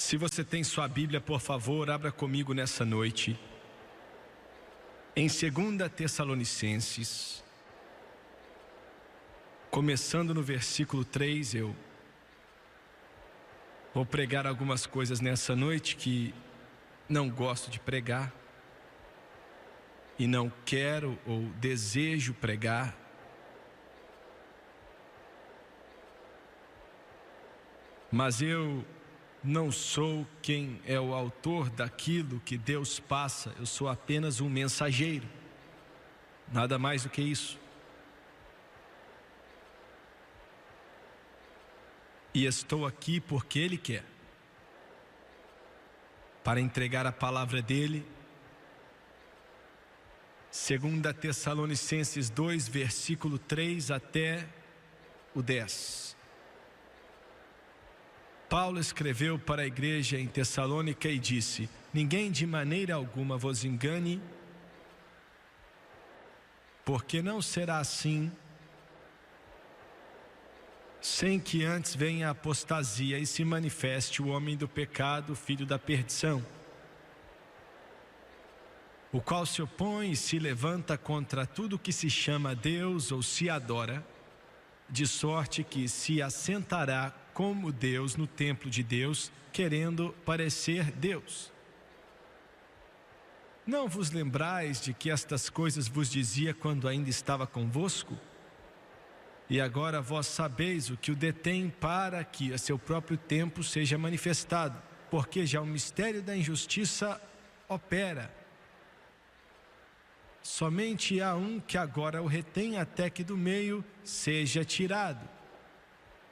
Se você tem sua Bíblia, por favor, abra comigo nessa noite. Em 2 Tessalonicenses, começando no versículo 3, eu vou pregar algumas coisas nessa noite que não gosto de pregar e não quero ou desejo pregar. Mas eu não sou quem é o autor daquilo que Deus passa, eu sou apenas um mensageiro, nada mais do que isso. E estou aqui porque Ele quer, para entregar a palavra dEle. 2 Tessalonicenses 2, versículo 3 até o 10. Paulo escreveu para a igreja em Tessalônica e disse: ninguém de maneira alguma vos engane, porque não será assim, sem que antes venha a apostasia e se manifeste o homem do pecado, filho da perdição, o qual se opõe e se levanta contra tudo que se chama Deus ou se adora, de sorte que se assentará como Deus no templo de Deus, querendo parecer Deus. Não vos lembrais de que estas coisas vos dizia quando ainda estava convosco? E agora vós sabeis o que o detém para que a seu próprio tempo seja manifestado, porque já o mistério da injustiça opera. Somente há um que agora o retém até que do meio seja tirado.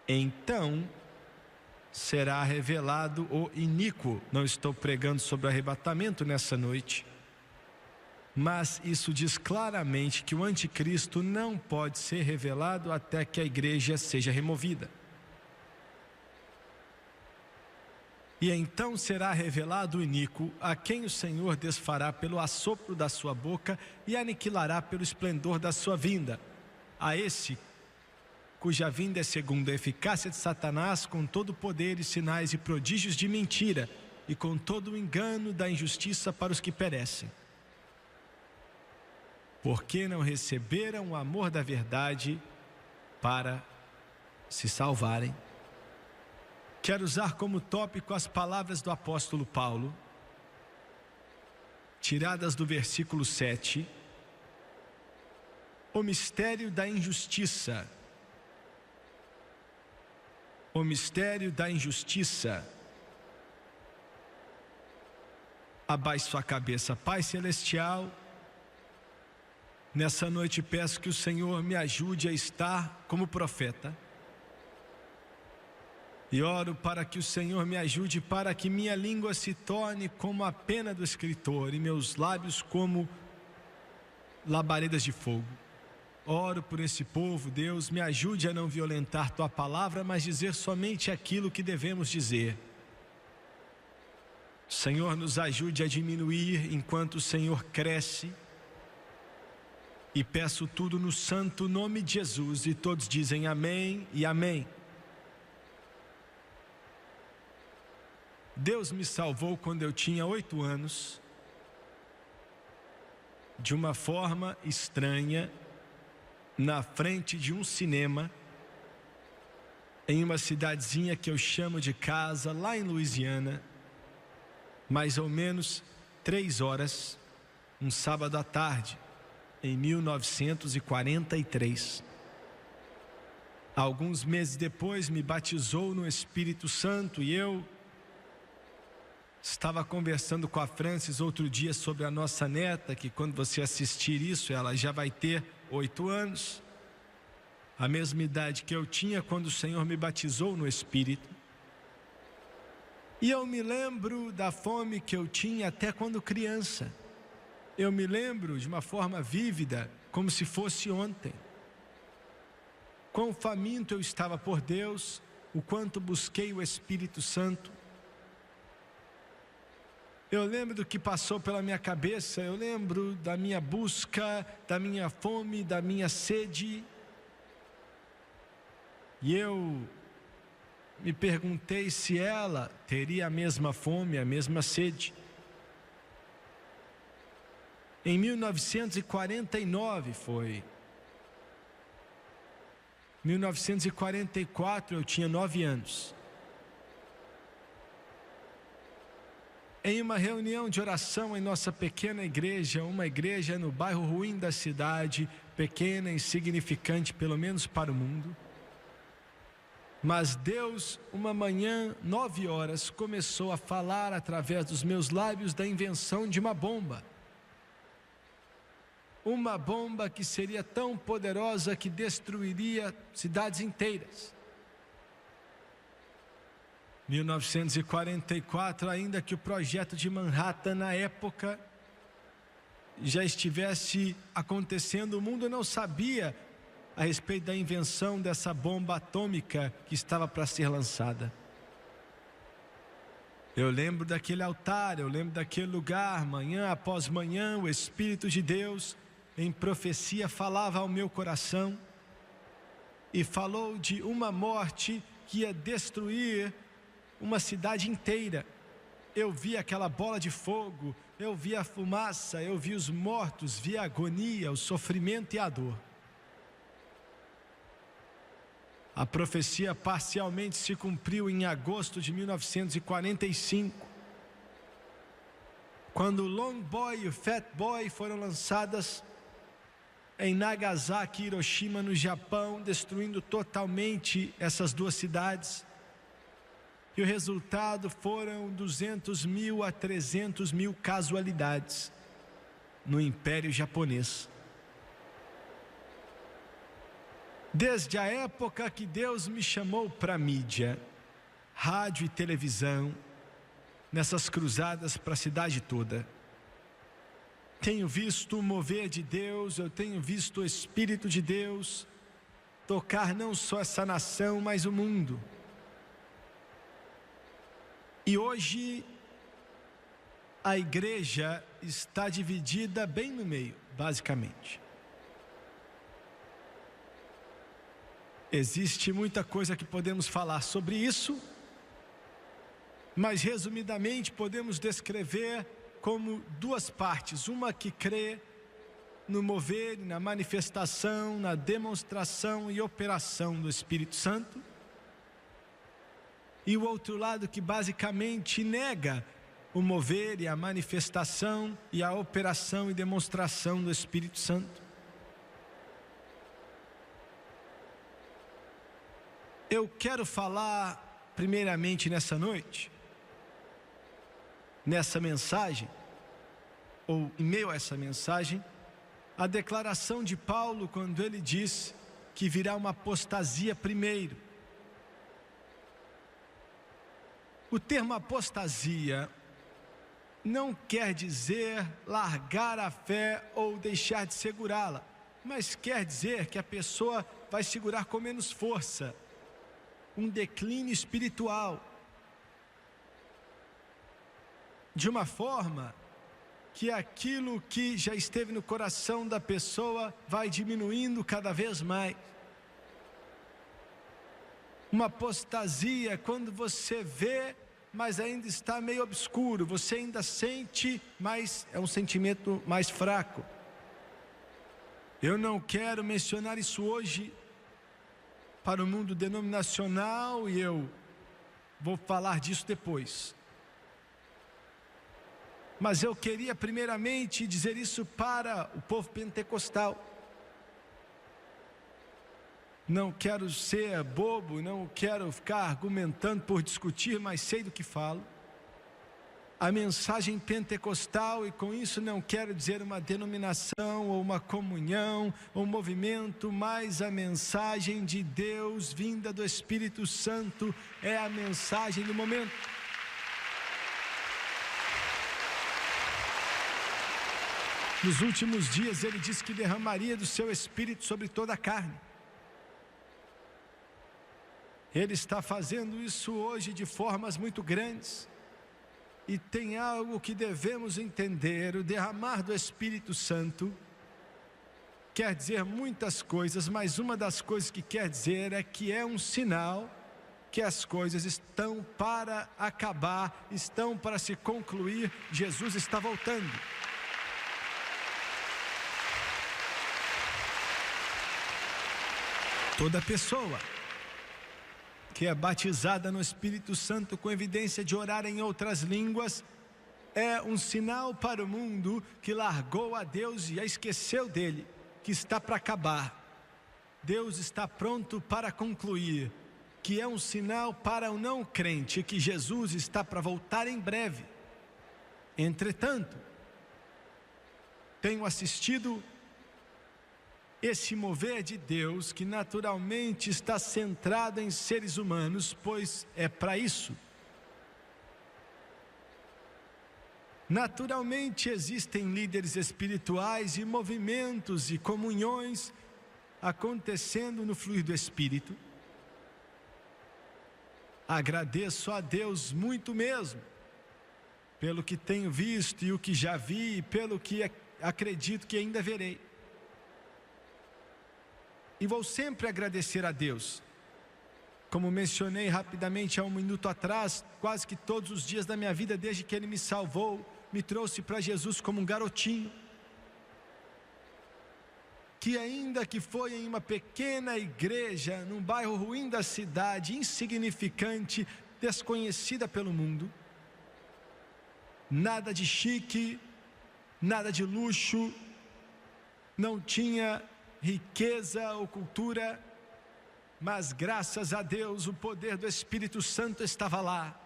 Então será revelado o iníquo. Não estou pregando sobre arrebatamento nessa noite, mas isso diz claramente que o anticristo não pode ser revelado até que a igreja seja removida. E então será revelado o iníquo, a quem o Senhor desfará pelo assopro da sua boca e aniquilará pelo esplendor da sua vinda. A esse, cuja vinda é segundo a eficácia de Satanás, com todo o poder e sinais e prodígios de mentira, e com todo o engano da injustiça para os que perecem. Porque não receberam o amor da verdade para se salvarem. Quero usar como tópico as palavras do apóstolo Paulo, tiradas do versículo 7. O mistério da injustiça. O mistério da injustiça. Abaixe sua cabeça. Pai Celestial, nessa noite peço que o Senhor me ajude a estar como profeta. E oro para que o Senhor me ajude para que minha língua se torne como a pena do escritor e meus lábios como labaredas de fogo. Oro por esse povo, Deus, me ajude a não violentar Tua palavra, mas dizer somente aquilo que devemos dizer. Senhor, nos ajude a diminuir enquanto o Senhor cresce. E peço tudo no santo nome de Jesus, e todos dizem amém e amém. Deus me salvou quando eu tinha 8 anos, de uma forma estranha, na frente de um cinema, em uma cidadezinha que eu chamo de casa, lá em Louisiana, mais ou menos 3 horas, um sábado à tarde, em 1943. Alguns meses depois me batizou no Espírito Santo e eu estava conversando com a Francis outro dia sobre a nossa neta, que quando você assistir isso, ela já vai ter 8 anos, a mesma idade que eu tinha quando o Senhor me batizou no Espírito. E eu me lembro da fome que eu tinha até quando criança. Eu me lembro de uma forma vívida, como se fosse ontem. Quão faminto eu estava por Deus, o quanto busquei o Espírito Santo. Eu lembro do que passou pela minha cabeça, eu lembro da minha busca, da minha fome, da minha sede. E eu me perguntei se ela teria a mesma fome, a mesma sede. Em 1949 foi. 1944 eu tinha 9 anos. Em uma reunião de oração em nossa pequena igreja, uma igreja no bairro ruim da cidade, pequena e insignificante, pelo menos para o mundo. Mas Deus, uma manhã, 9 horas, começou a falar através dos meus lábios da invenção de uma bomba. Uma bomba que seria tão poderosa que destruiria cidades inteiras. 1944, ainda que o projeto de Manhattan na época já estivesse acontecendo, o mundo não sabia a respeito da invenção dessa bomba atômica que estava para ser lançada. Eu lembro daquele altar, eu lembro daquele lugar, manhã após manhã, o Espírito de Deus em profecia falava ao meu coração e falou de uma morte que ia destruir uma cidade inteira. Eu vi aquela bola de fogo, eu vi a fumaça, eu vi os mortos, vi a agonia, o sofrimento e a dor. A profecia parcialmente se cumpriu em agosto de 1945, quando o Long Boy e o Fat Boy foram lançadas em Nagasaki e Hiroshima, no Japão, destruindo totalmente essas duas cidades. E o resultado foram 200 mil a 300 mil casualidades no Império Japonês. Desde a época que Deus me chamou para a mídia, rádio e televisão, nessas cruzadas para a cidade toda, tenho visto o mover de Deus, eu tenho visto o Espírito de Deus tocar não só essa nação, mas o mundo. E hoje a igreja está dividida bem no meio, basicamente. Existe muita coisa que podemos falar sobre isso, mas resumidamente podemos descrever como duas partes: uma que crê no mover, na manifestação, na demonstração e operação do Espírito Santo, e o outro lado que basicamente nega o mover e a manifestação e a operação e demonstração do Espírito Santo. Eu quero falar primeiramente nessa noite, nessa mensagem, ou em meio a essa mensagem, a declaração de Paulo quando ele diz que virá uma apostasia primeiro. O termo apostasia não quer dizer largar a fé ou deixar de segurá-la, mas quer dizer que a pessoa vai segurar com menos força, um declínio espiritual, de uma forma que aquilo que já esteve no coração da pessoa vai diminuindo cada vez mais. Uma apostasia, quando você vê, mas ainda está meio obscuro, você ainda sente, mas é um sentimento mais fraco. Eu não quero mencionar isso hoje para o mundo denominacional e eu vou falar disso depois. Mas eu queria primeiramente dizer isso para o povo pentecostal. Não quero ser bobo, não quero ficar argumentando por discutir, mas sei do que falo. A mensagem pentecostal, e com isso não quero dizer uma denominação ou uma comunhão ou um movimento, mas a mensagem de Deus vinda do Espírito Santo é a mensagem do momento. Nos últimos dias ele disse que derramaria do seu Espírito sobre toda a carne. Ele está fazendo isso hoje de formas muito grandes. E tem algo que devemos entender: o derramar do Espírito Santo quer dizer muitas coisas, mas uma das coisas que quer dizer é que é um sinal que as coisas estão para acabar, estão para se concluir. Jesus está voltando. Toda pessoa que é batizada no Espírito Santo com evidência de orar em outras línguas é um sinal para o mundo que largou a Deus e a esqueceu dele, que está para acabar. Deus está pronto para concluir, que é um sinal para o não crente, que Jesus está para voltar em breve. Entretanto, tenho assistido esse mover de Deus que naturalmente está centrado em seres humanos, pois é para isso. Naturalmente existem líderes espirituais e movimentos e comunhões acontecendo no fluir do Espírito. Agradeço a Deus muito mesmo, pelo que tenho visto e o que já vi, e pelo que acredito que ainda verei. E vou sempre agradecer a Deus. Como mencionei rapidamente há um minuto atrás, quase que todos os dias da minha vida, desde que Ele me salvou, me trouxe para Jesus como um garotinho, que ainda que foi em uma pequena igreja, num bairro ruim da cidade, insignificante, desconhecida pelo mundo, nada de chique, nada de luxo, não tinha riqueza ou cultura, mas graças a Deus o poder do Espírito Santo estava lá.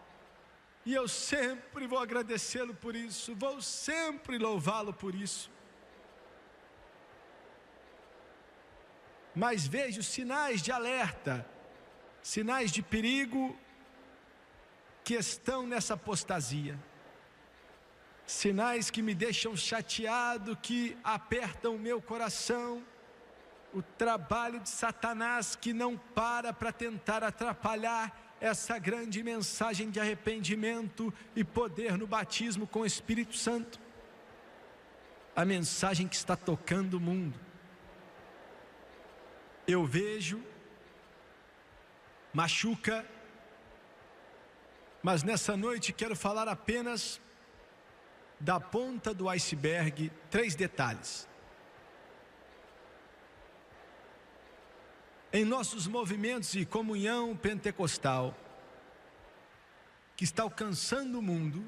E eu sempre vou agradecê-lo por isso, vou sempre louvá-lo por isso. Mas vejo sinais de alerta, sinais de perigo que estão nessa apostasia. Sinais que me deixam chateado, que apertam o meu coração. O trabalho de Satanás que não para tentar atrapalhar essa grande mensagem de arrependimento e poder no batismo com o Espírito Santo. A mensagem que está tocando o mundo. Eu vejo, machuca, mas nessa noite quero falar apenas da ponta do iceberg, 3 detalhes. Em nossos movimentos de comunhão pentecostal, que está alcançando o mundo,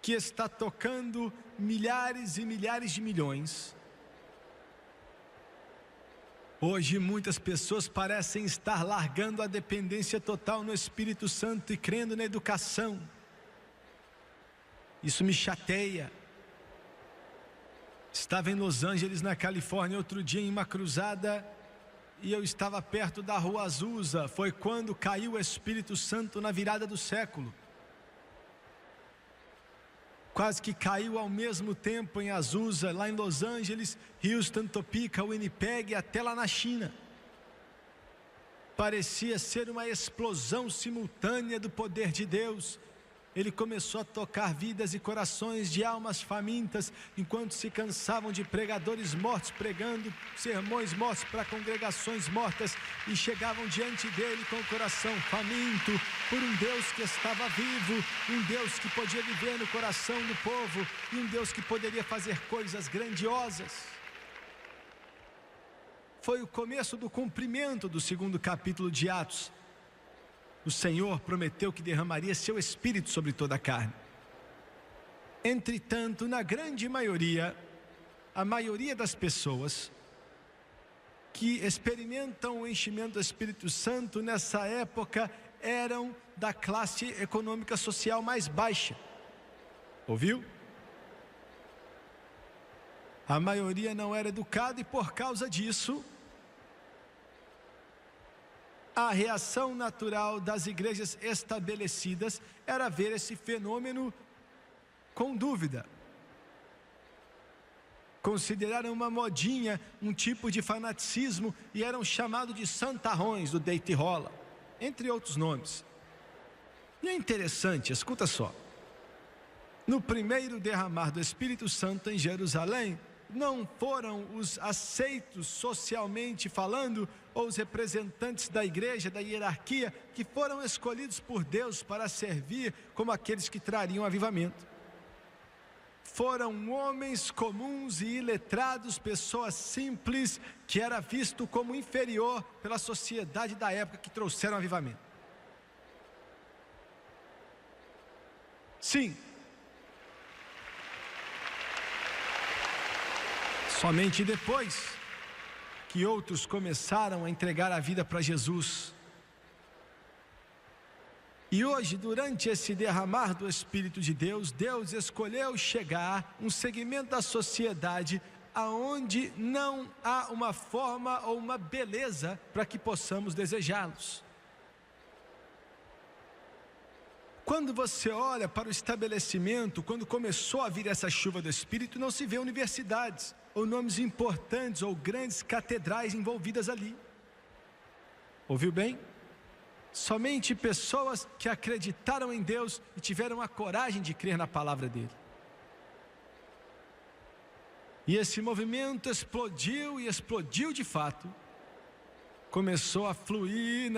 que está tocando milhares e milhares de milhões, hoje muitas pessoas parecem estar largando a dependência total no Espírito Santo e crendo na educação. Isso me chateia. Estava em Los Angeles, na Califórnia, outro dia em uma cruzada, e eu estava perto da Rua Azusa. Foi quando caiu o Espírito Santo na virada do século. Quase que caiu ao mesmo tempo em Azusa, lá em Los Angeles, Houston, Topeka, Winnipeg, até lá na China. Parecia ser uma explosão simultânea do poder de Deus. Ele começou a tocar vidas e corações de almas famintas, enquanto se cansavam de pregadores mortos, pregando sermões mortos para congregações mortas, e chegavam diante dele com o coração faminto, por um Deus que estava vivo, um Deus que podia viver no coração do povo, e um Deus que poderia fazer coisas grandiosas. Foi o começo do cumprimento do 2º capítulo de Atos. O Senhor prometeu que derramaria seu Espírito sobre toda a carne. Entretanto, na grande maioria, a maioria das pessoas que experimentam o enchimento do Espírito Santo nessa época eram da classe econômica social mais baixa. Ouviu? A maioria não era educada e por causa disso, a reação natural das igrejas estabelecidas era ver esse fenômeno com dúvida. Consideraram uma modinha, um tipo de fanaticismo, e eram chamados de santarrões do deita e rola, entre outros nomes. E é interessante, escuta só. No primeiro derramar do Espírito Santo em Jerusalém, não foram os aceitos socialmente falando, ou os representantes da igreja, da hierarquia, que foram escolhidos por Deus para servir como aqueles que trariam avivamento. Foram homens comuns e iletrados, pessoas simples, que era visto como inferior pela sociedade da época, que trouxeram avivamento. Sim. Somente depois que outros começaram a entregar a vida para Jesus. E hoje, durante esse derramar do Espírito de Deus, Deus escolheu chegar um segmento da sociedade aonde não há uma forma ou uma beleza para que possamos desejá-los. Quando você olha para o estabelecimento, quando começou a vir essa chuva do Espírito, não se vê universidades, ou nomes importantes, ou grandes catedrais envolvidas ali. Ouviu bem? Somente pessoas que acreditaram em Deus e tiveram a coragem de crer na palavra dele. E esse movimento explodiu, e explodiu de fato. Começou a fluir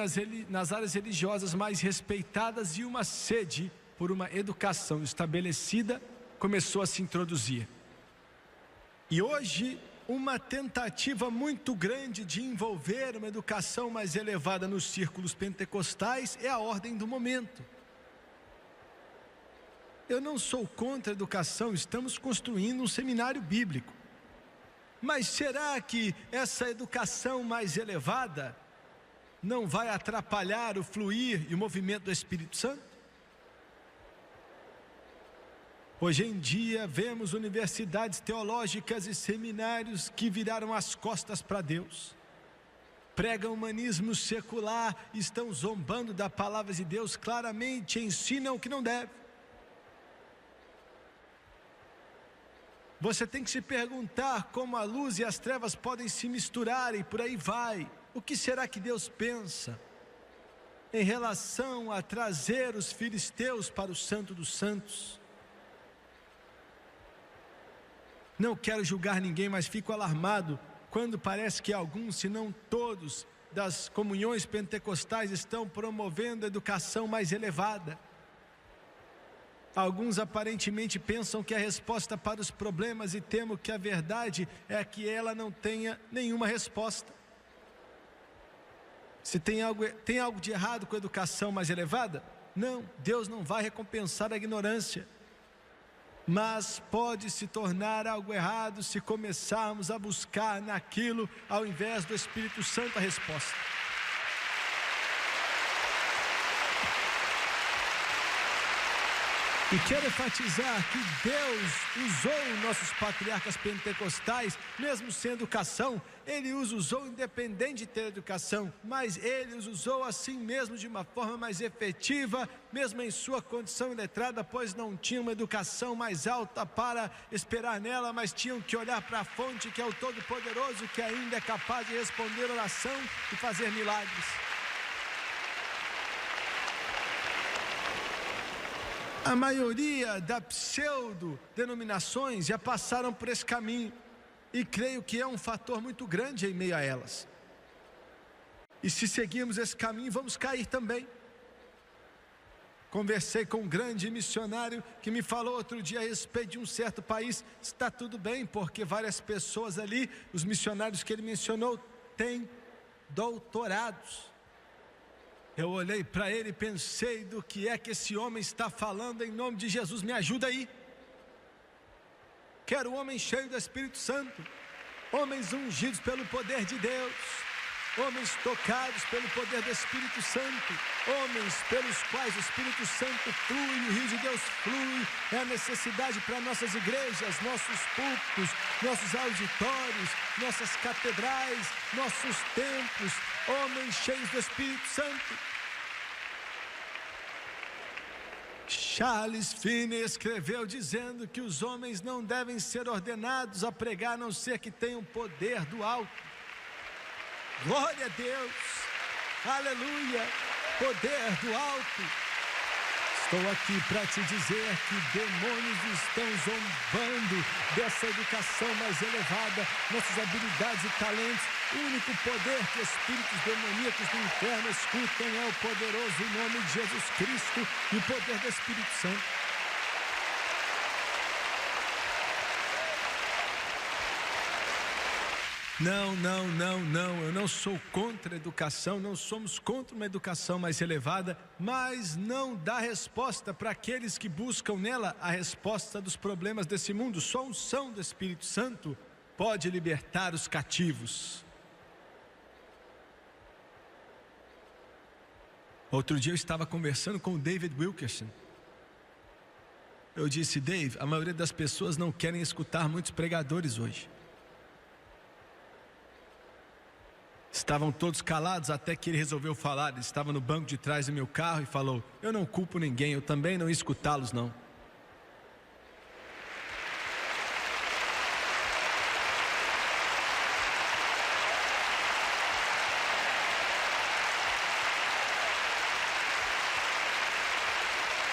nas áreas religiosas mais respeitadas, e uma sede por uma educação estabelecida começou a se introduzir. E hoje, uma tentativa muito grande de envolver uma educação mais elevada nos círculos pentecostais é a ordem do momento. Eu não sou contra a educação, estamos construindo um seminário bíblico. Mas será que essa educação mais elevada não vai atrapalhar o fluir e o movimento do Espírito Santo? Hoje em dia vemos universidades teológicas e seminários que viraram as costas para Deus. Pregam humanismo secular, estão zombando da palavra de Deus, claramente ensinam o que não deve. Você tem que se perguntar como a luz e as trevas podem se misturar, e por aí vai. O que será que Deus pensa em relação a trazer os filisteus para o Santo dos Santos? Não quero julgar ninguém, mas fico alarmado quando parece que alguns, se não todos, das comunhões pentecostais estão promovendo a educação mais elevada. Alguns aparentemente pensam que a resposta para os problemas, e temo que a verdade é que ela não tenha nenhuma resposta. Se tem algo de errado com a educação mais elevada? Não, Deus não vai recompensar a ignorância. Mas pode se tornar algo errado se começarmos a buscar naquilo, ao invés do Espírito Santo, a resposta. E quero enfatizar que Deus usou nossos patriarcas pentecostais, mesmo sem educação. Ele os usou independente de ter educação, mas Ele os usou assim mesmo, de uma forma mais efetiva, mesmo em sua condição iletrada, pois não tinham uma educação mais alta para esperar nela, mas tinham que olhar para a fonte, que é o Todo-Poderoso, que ainda é capaz de responder oração e fazer milagres. A maioria das pseudo-denominações já passaram por esse caminho, e creio que é um fator muito grande em meio a elas. E se seguirmos esse caminho, vamos cair também. Conversei com um grande missionário que me falou outro dia a respeito de um certo país. Está tudo bem, porque várias pessoas ali, os missionários que ele mencionou, têm doutorados. Eu olhei para ele e pensei, do que é que esse homem está falando? Em nome de Jesus, me ajuda aí. Quero um homem cheio do Espírito Santo, homens ungidos pelo poder de Deus, homens tocados pelo poder do Espírito Santo, homens pelos quais o Espírito Santo flui, o rio de Deus flui. É a necessidade para nossas igrejas, nossos púlpitos, nossos auditórios, nossas catedrais, nossos templos, homens cheios do Espírito Santo. Charles Finney escreveu dizendo que os homens não devem ser ordenados a pregar, a não ser que tenham poder do alto. Glória a Deus, aleluia, poder do alto. Estou aqui para te dizer que demônios estão zombando dessa educação mais elevada, nossas habilidades e talentos. O único poder que espíritos demoníacos do inferno escutam é o poderoso nome de Jesus Cristo e o poder do Espírito Santo. Não, eu não sou contra a educação, não somos contra uma educação mais elevada, mas não dá resposta para aqueles que buscam nela a resposta dos problemas desse mundo. Só a unção do Espírito Santo pode libertar os cativos. Outro dia eu estava conversando com o David Wilkerson. Eu disse: Dave, a maioria das pessoas não querem escutar muitos pregadores hoje. Estavam todos calados até que ele resolveu falar. Ele estava no banco de trás do meu carro e falou: eu não culpo ninguém, eu também não ia escutá-los não.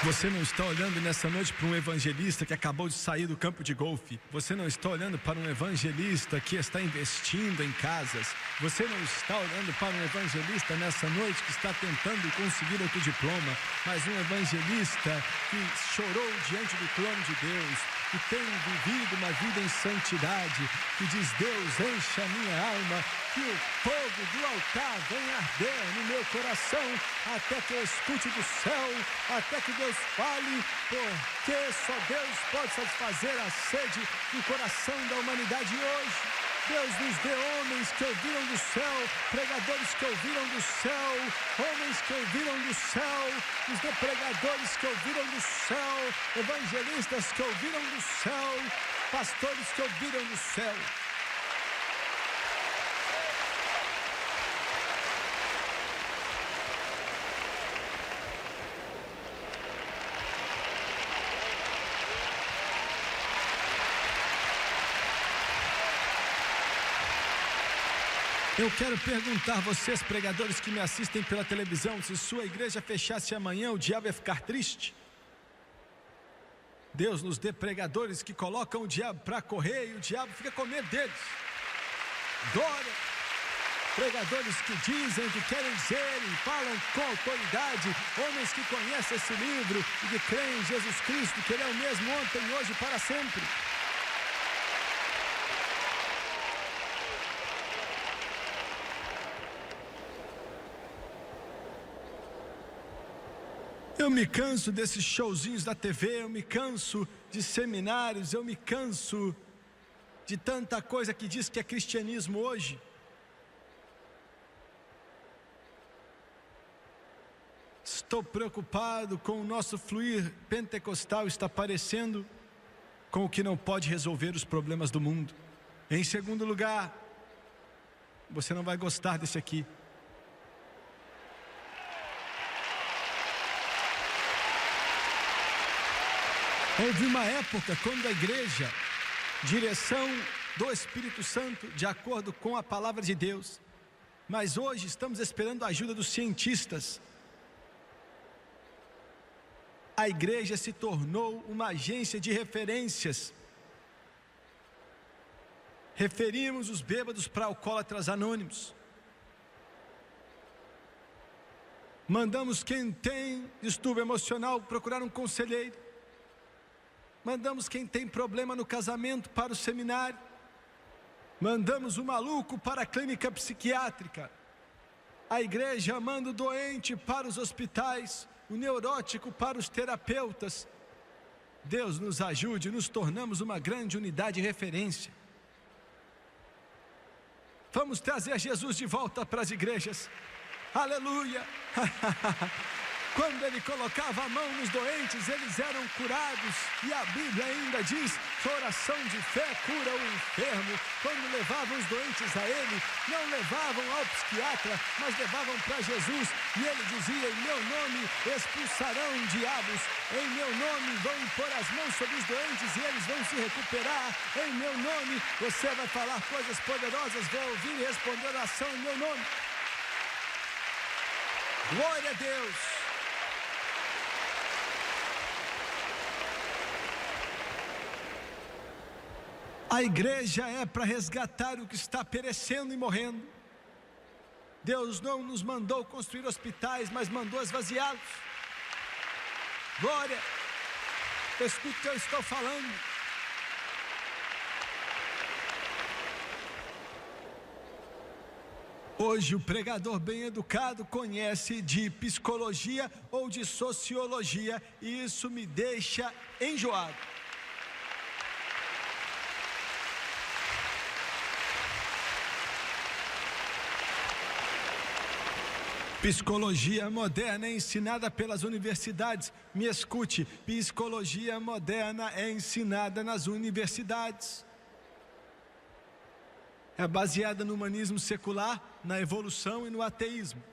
Você não está olhando nessa noite para um evangelista que acabou de sair do campo de golfe. Você não está olhando para um evangelista que está investindo em casas. Você não está olhando para um evangelista nessa noite que está tentando conseguir outro diploma, mas um evangelista que chorou diante do trono de Deus, que tem vivido uma vida em santidade, que diz: Deus, enche a minha alma, que o fogo do altar venha arder no meu coração, até que eu escute do céu, até que Deus fale, porque só Deus pode satisfazer a sede do coração da humanidade hoje. Deus nos dê homens que ouviram do céu, pregadores que ouviram do céu, homens que ouviram do céu, nos dê pregadores que ouviram do céu, evangelistas que ouviram do céu, pastores que ouviram do céu. Eu quero perguntar a vocês, pregadores que me assistem pela televisão, se sua igreja fechasse amanhã, o diabo ia ficar triste? Deus nos dê pregadores que colocam o diabo para correr e o diabo fica com medo deles. Glória! Pregadores que dizem, que querem dizer e falam com autoridade, homens que conhecem esse livro e que creem em Jesus Cristo, que Ele é o mesmo ontem, hoje e para sempre. Eu me canso desses showzinhos da TV, eu me canso de seminários, eu me canso de tanta coisa que diz que é cristianismo hoje. Estou preocupado com o nosso fluir pentecostal está parecendo com o que não pode resolver os problemas do mundo. Em segundo lugar, você não vai gostar desse aqui. Houve uma época quando a igreja, direção do Espírito Santo, de acordo com a palavra de Deus, mas hoje estamos esperando a ajuda dos cientistas. A igreja se tornou uma agência de referências. Referimos os bêbados para alcoólatras anônimos. Mandamos quem tem distúrbio emocional procurar um conselheiro. Mandamos quem tem problema no casamento para o seminário. Mandamos o maluco para a clínica psiquiátrica. A igreja manda o doente para os hospitais, o neurótico para os terapeutas. Deus nos ajude, nos tornamos uma grande unidade de referência. Vamos trazer Jesus de volta para as igrejas. Aleluia! Quando Ele colocava a mão nos doentes, eles eram curados. E a Bíblia ainda diz que a oração de fé cura o enfermo. Quando levavam os doentes a Ele, não levavam ao psiquiatra, mas levavam para Jesus. E Ele dizia: em meu nome expulsarão diabos, em meu nome vão impor as mãos sobre os doentes e eles vão se recuperar. Em meu nome você vai falar coisas poderosas, vou ouvir e responder oração em meu nome. Glória a Deus. A igreja é para resgatar o que está perecendo e morrendo. Deus não nos mandou construir hospitais, mas mandou esvaziá-los. Glória! Escute o que eu estou falando. Hoje o pregador bem educado conhece de psicologia ou de sociologia, e isso me deixa enjoado. Psicologia moderna é ensinada pelas universidades. Me escute, psicologia moderna é ensinada nas universidades. É baseada no humanismo secular, na evolução e no ateísmo.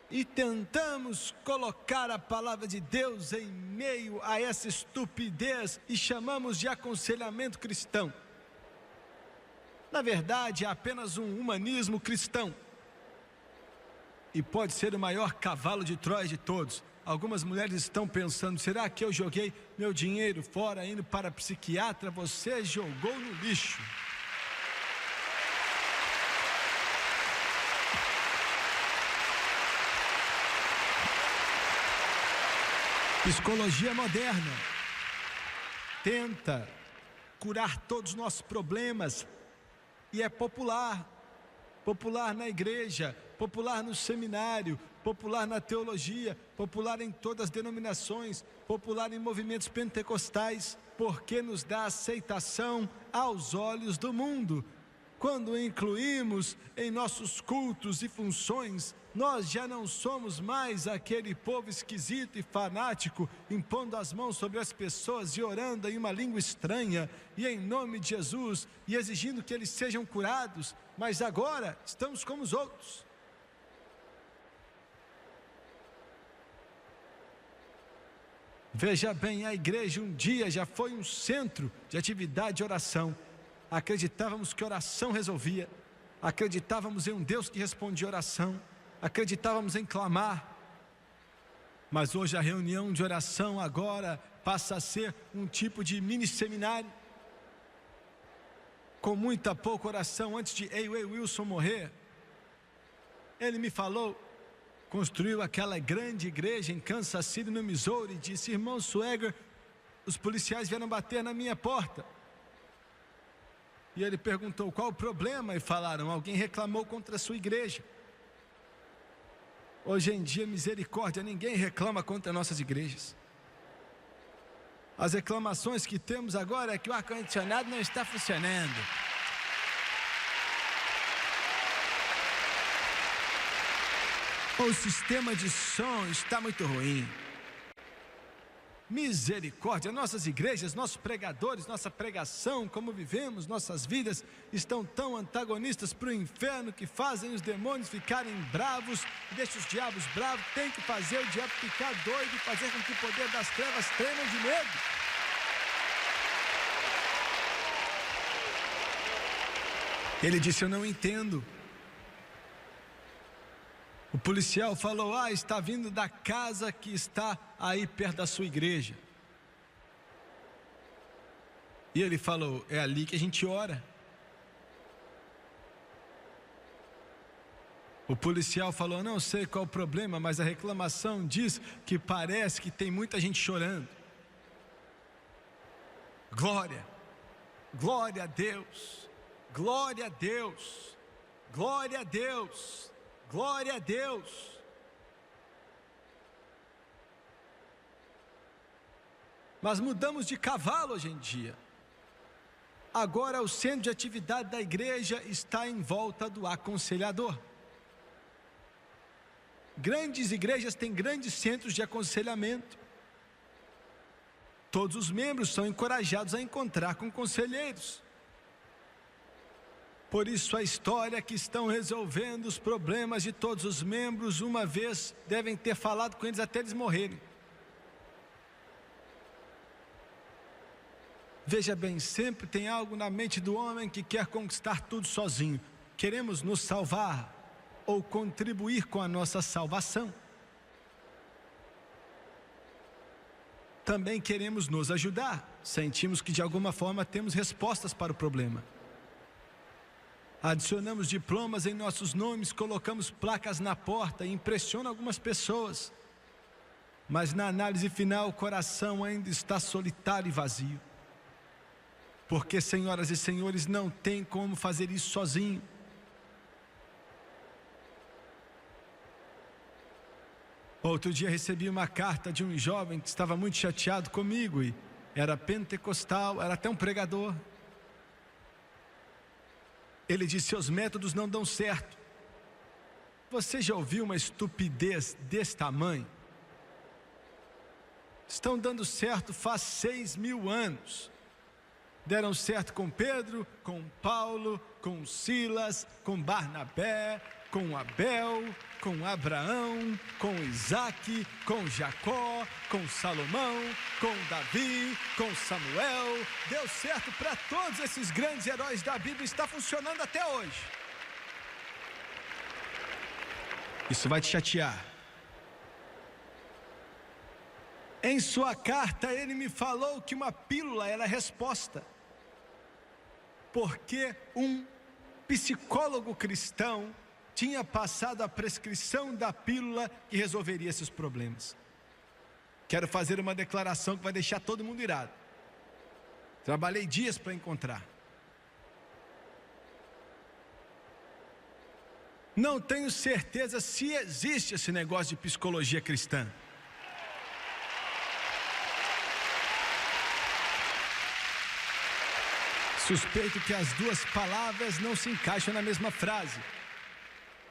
E tentamos colocar a palavra de Deus em meio a essa estupidez e chamamos de aconselhamento cristão. Na verdade, é apenas um humanismo cristão. E pode ser o maior cavalo de Troia de todos. Algumas mulheres estão pensando: será que eu joguei meu dinheiro fora indo para psiquiatra? Você jogou no lixo. Psicologia moderna tenta curar todos os nossos problemas e é popular na igreja, popular no seminário, popular na teologia, popular em todas as denominações, popular em movimentos pentecostais, porque nos dá aceitação aos olhos do mundo. Quando incluímos em nossos cultos e funções, nós já não somos mais aquele povo esquisito e fanático, impondo as mãos sobre as pessoas e orando em uma língua estranha, e em nome de Jesus, e exigindo que eles sejam curados, mas agora estamos como os outros. Veja bem, a igreja um dia já foi um centro de atividade de oração. Acreditávamos que oração resolvia, acreditávamos em um Deus que respondia oração, acreditávamos em clamar, mas hoje a reunião de oração agora passa a ser um tipo de mini seminário, com muita pouca oração. Antes de A.W. Wilson morrer, ele me falou, construiu aquela grande igreja em Kansas City, no Missouri, e disse: irmão Swagger, os policiais vieram bater na minha porta. E ele perguntou: qual o problema? E falaram: alguém reclamou contra a sua igreja. Hoje em dia, misericórdia, ninguém reclama contra nossas igrejas. As reclamações que temos agora é que o ar-condicionado não está funcionando. Ou o sistema de som está muito ruim. Misericórdia, nossas igrejas, nossos pregadores, nossa pregação, como vivemos, nossas vidas estão tão antagonistas para o inferno que fazem os demônios ficarem bravos, deixam os diabos bravos, tem que fazer o diabo ficar doido e fazer com que o poder das trevas tremam de medo. Ele disse: eu não entendo. O policial falou: está vindo da casa que está aí perto da sua igreja. E ele falou: é ali que a gente ora. O policial falou: não sei qual o problema, mas a reclamação diz que parece que tem muita gente chorando. Glória, glória a Deus, glória a Deus, glória a Deus. Glória a Deus. Mas mudamos de cavalo hoje em dia. Agora o centro de atividade da igreja está em volta do aconselhador. Grandes igrejas têm grandes centros de aconselhamento. Todos os membros são encorajados a encontrar com conselheiros. Por isso a história que estão resolvendo os problemas de todos os membros, uma vez devem ter falado com eles até eles morrerem. Veja bem, sempre tem algo na mente do homem que quer conquistar tudo sozinho. Queremos nos salvar ou contribuir com a nossa salvação. Também queremos nos ajudar. sentimos que de alguma forma temos respostas para o problema. Adicionamos diplomas em nossos nomes, colocamos placas na porta e impressiona algumas pessoas. Mas na análise final o coração ainda está solitário e vazio. Porque, senhoras e senhores, não tem como fazer isso sozinho. Outro dia recebi uma carta de um jovem que estava muito chateado comigo e era pentecostal, era até um pregador. Ele disse: seus métodos não dão certo. Você já ouviu uma estupidez desse tamanho? Estão dando certo faz 6.000 anos. Deram certo com Pedro, com Paulo, com Silas, com Barnabé, com Abel, com Abraão, com Isaac, com Jacó, com Salomão, com Davi, com Samuel. Deu certo para todos esses grandes heróis da Bíblia, está funcionando até hoje. Isso vai te chatear. Em sua carta ele me falou que uma pílula era a resposta. Porque um psicólogo cristão tinha passado a prescrição da pílula que resolveria esses problemas. Quero fazer uma declaração que vai deixar todo mundo irado. Trabalhei dias para encontrar. Não tenho certeza se existe esse negócio de psicologia cristã. Suspeito que as duas palavras não se encaixam na mesma frase.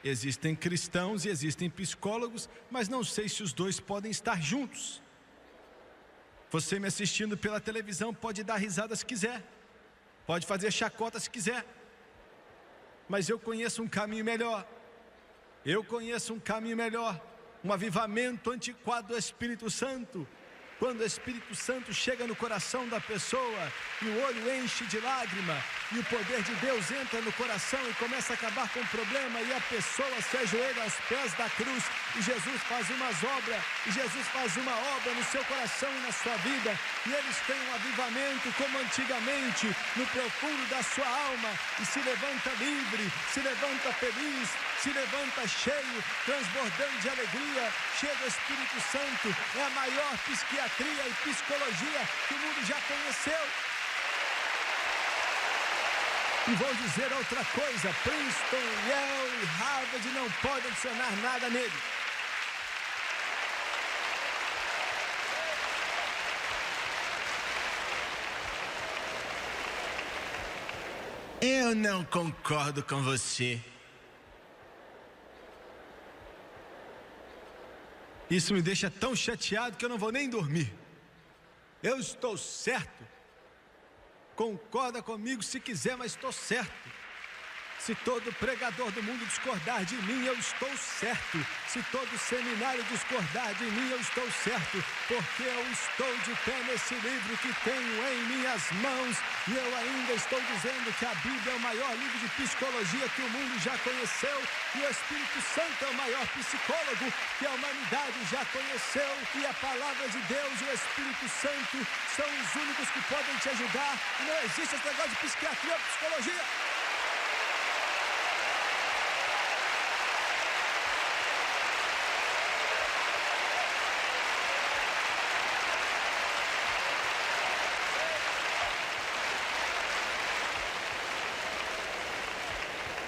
Existem cristãos e existem psicólogos, mas não sei se os dois podem estar juntos. Você me assistindo pela televisão pode dar risada se quiser, pode fazer chacota se quiser, mas eu conheço um caminho melhor. Eu conheço um caminho melhor, um avivamento antiquado do Espírito Santo. Quando o Espírito Santo chega no coração da pessoa e o olho enche de lágrima e o poder de Deus entra no coração e começa a acabar com o problema e a pessoa se ajoelha aos pés da cruz e Jesus faz uma obra no seu coração e na sua vida e eles têm um avivamento como antigamente no profundo da sua alma e se levanta livre, se levanta feliz, se levanta cheio, transbordando de alegria, cheio do Espírito Santo. É a maior psiquiatria e psicologia que o mundo já conheceu. E vou dizer outra coisa: Princeton, Yale e Harvard não podem adicionar nada nele. Eu não concordo com você. Isso me deixa tão chateado que eu não vou nem dormir. Eu estou certo. Concorda comigo se quiser, mas estou certo. Se todo pregador do mundo discordar de mim, eu estou certo. Se todo seminário discordar de mim, eu estou certo. Porque eu estou de pé nesse livro que tenho em minhas mãos. E eu ainda estou dizendo que a Bíblia é o maior livro de psicologia que o mundo já conheceu. E o Espírito Santo é o maior psicólogo que a humanidade já conheceu. E a palavra de Deus e o Espírito Santo são os únicos que podem te ajudar. E não existe esse negócio de psiquiatria ou psicologia.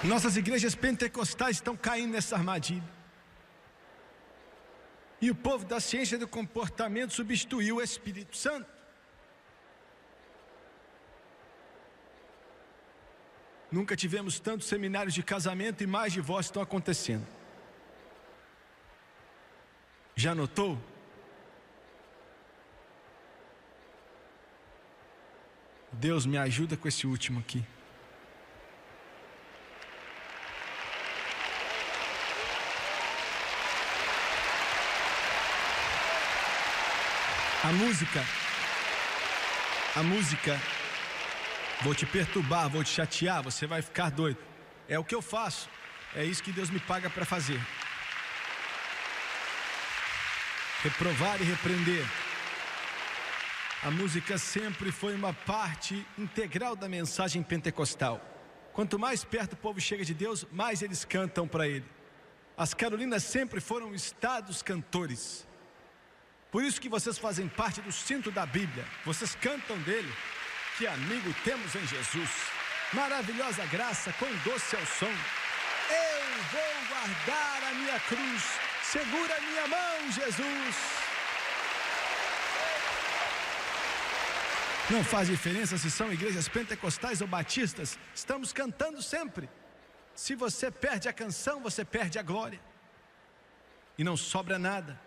Nossas igrejas pentecostais estão caindo nessa armadilha. E o povo da ciência do comportamento substituiu o Espírito Santo. Nunca tivemos tantos seminários de casamento e mais divórcios estão acontecendo. Já notou? Deus me ajuda com esse último aqui. A música, vou te perturbar, vou te chatear, você vai ficar doido. É o que eu faço, é isso que Deus me paga para fazer. Reprovar e repreender. A música sempre foi uma parte integral da mensagem pentecostal. Quanto mais perto o povo chega de Deus, mais eles cantam para Ele. As Carolinas sempre foram estados cantores. Por isso que vocês fazem parte do cinto da Bíblia. Vocês cantam dele. Que amigo temos em Jesus. Maravilhosa graça, quão doce é o som. Eu vou guardar a minha cruz. Segura a minha mão, Jesus. Não faz diferença se são igrejas pentecostais ou batistas. Estamos cantando sempre. Se você perde a canção, você perde a glória. E não sobra nada.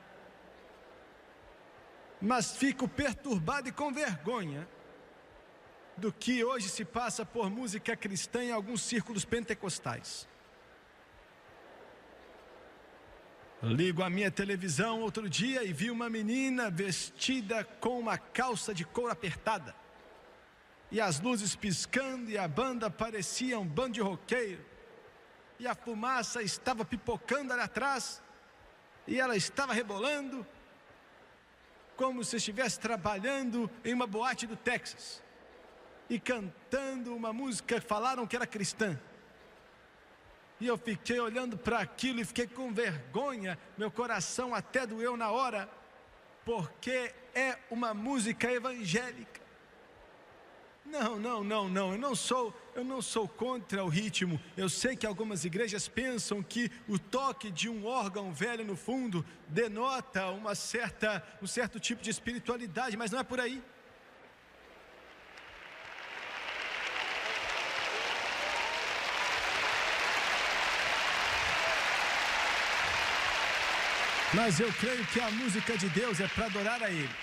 Mas fico perturbado e com vergonha do que hoje se passa por música cristã em alguns círculos pentecostais. Ligo a minha televisão outro dia e vi uma menina vestida com uma calça de couro apertada. E as luzes piscando e a banda parecia um bando de roqueiro. E a fumaça estava pipocando ali atrás. E ela estava rebolando, como se estivesse trabalhando em uma boate do Texas. E cantando uma música que falaram que era cristã. E eu fiquei olhando para aquilo e fiquei com vergonha. Meu coração até doeu na hora. Porque é uma música evangélica. Não, eu não sou contra o ritmo. Eu sei que algumas igrejas pensam que o toque de um órgão velho no fundo denota um certo tipo de espiritualidade, mas não é por aí. Mas eu creio que a música de Deus é para adorar a Ele.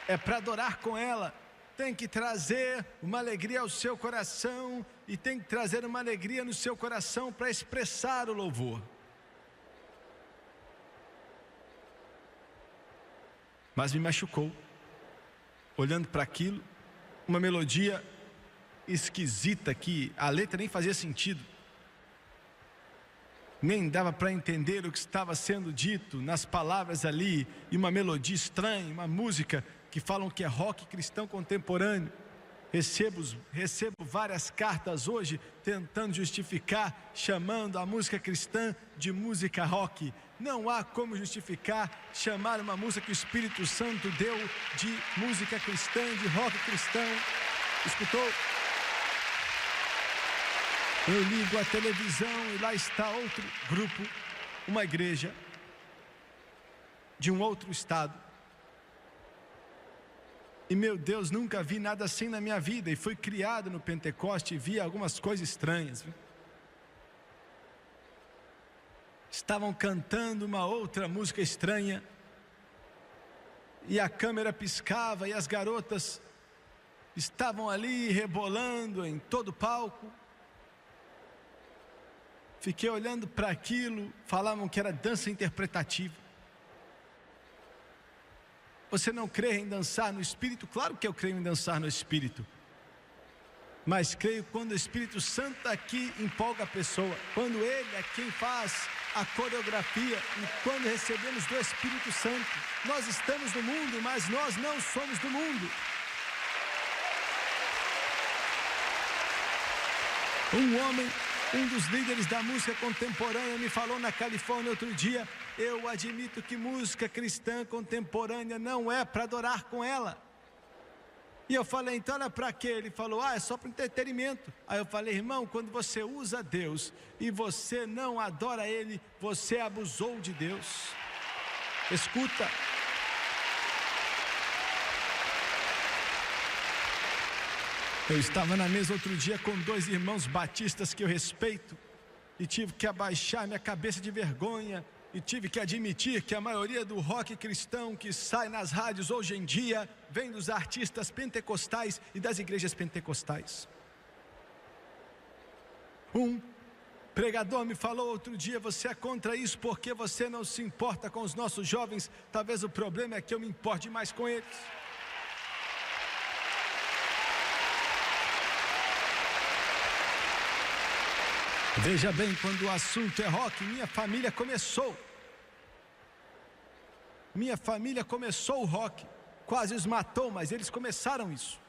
É para adorar com ela. Tem que trazer uma alegria ao seu coração. E tem que trazer uma alegria no seu coração para expressar o louvor. Mas me machucou. Olhando para aquilo, uma melodia esquisita que a letra nem fazia sentido. Nem dava para entender o que estava sendo dito nas palavras ali. E uma melodia estranha, uma música que falam que é rock cristão contemporâneo. Recebo várias cartas hoje tentando justificar, chamando a música cristã de música rock. Não há como justificar chamar uma música que o Espírito Santo deu de música cristã, de rock cristão. Escutou? Eu ligo a televisão e lá está outro grupo, uma igreja de um outro estado. E meu Deus, nunca vi nada assim na minha vida. E fui criado no Pentecoste e vi algumas coisas estranhas. Estavam cantando uma outra música estranha. E a câmera piscava e as garotas estavam ali rebolando em todo o palco. Fiquei olhando para aquilo, falavam que era dança interpretativa. Você não crê em dançar no Espírito? Claro que eu creio em dançar no Espírito. Mas creio quando o Espírito Santo aqui empolga a pessoa. Quando Ele é quem faz a coreografia. E quando recebemos do Espírito Santo. Nós estamos no mundo, mas nós não somos do mundo. Um homem, um dos líderes da música contemporânea, me falou na Califórnia outro dia: eu admito que música cristã contemporânea não é para adorar com ela. E eu falei: então era para quê? Ele falou: é só para entretenimento. Aí eu falei: irmão, quando você usa Deus e você não adora Ele, você abusou de Deus. Escuta. Eu estava na mesa outro dia com 2 irmãos batistas que eu respeito e tive que abaixar minha cabeça de vergonha e tive que admitir que a maioria do rock cristão que sai nas rádios hoje em dia vem dos artistas pentecostais e das igrejas pentecostais. Um pregador me falou outro dia: você é contra isso porque você não se importa com os nossos jovens. Talvez o problema é que eu me importe mais com eles. Veja bem, quando o assunto é rock, minha família começou o rock. quase os matou, mas eles começaram isso.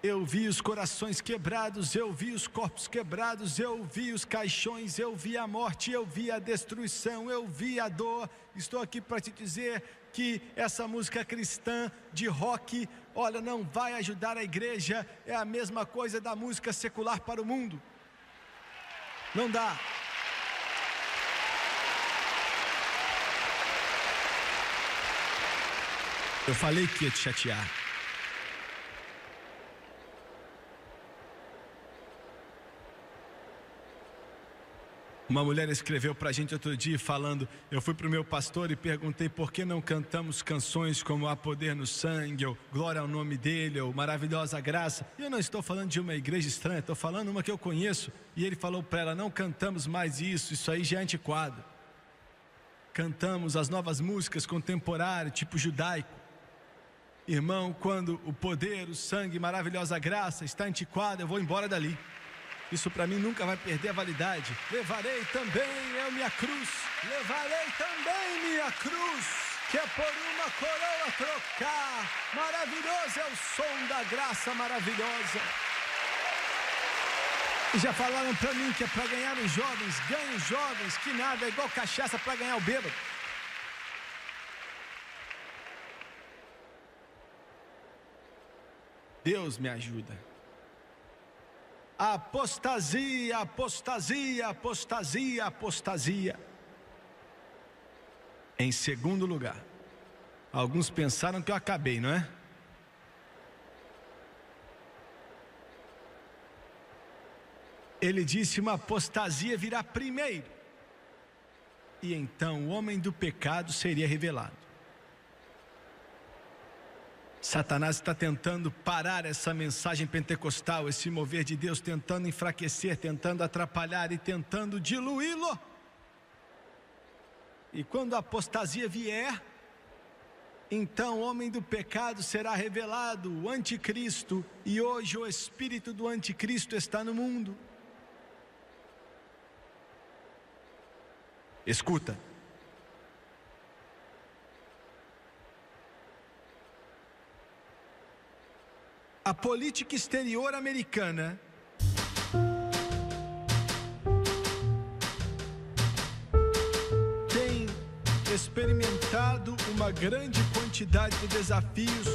Eu vi os corações quebrados, eu vi os corpos quebrados, eu vi os caixões, eu vi a morte, eu vi a destruição, eu vi a dor. Estou aqui para te dizer que essa música cristã de rock, olha, não vai ajudar a igreja. É a mesma coisa da música secular para o mundo. Não dá. Eu falei que ia te chatear. Uma mulher escreveu para a gente outro dia falando: eu fui para o meu pastor e perguntei por que não cantamos canções como Há Poder no Sangue, ou Glória ao Nome dEle, ou Maravilhosa Graça. E eu não estou falando de uma igreja estranha, estou falando uma que eu conheço. E ele falou para ela: não cantamos mais isso aí já é antiquado. Cantamos as novas músicas contemporâneas, tipo judaico. Irmão, quando o poder, o sangue, maravilhosa graça está antiquado, eu vou embora dali. Isso para mim nunca vai perder a validade. Levarei também eu minha cruz, levarei também minha cruz, que é por uma coroa trocar. Maravilhoso é o som da graça maravilhosa. E já falaram para mim que é para ganhar os jovens, ganha os jovens, que nada, é igual cachaça para ganhar o bêbado. Deus me ajuda. Apostasia, apostasia, apostasia, apostasia. Em segundo lugar, alguns pensaram que eu acabei, não é? Ele disse: uma apostasia virá primeiro, e então o homem do pecado seria revelado. Satanás está tentando parar essa mensagem pentecostal, esse mover de Deus, tentando enfraquecer, tentando atrapalhar e tentando diluí-lo. E quando a apostasia vier, então o homem do pecado será revelado, o anticristo, e hoje o espírito do anticristo está no mundo. Escuta. A política exterior americana tem experimentado uma grande quantidade de desafios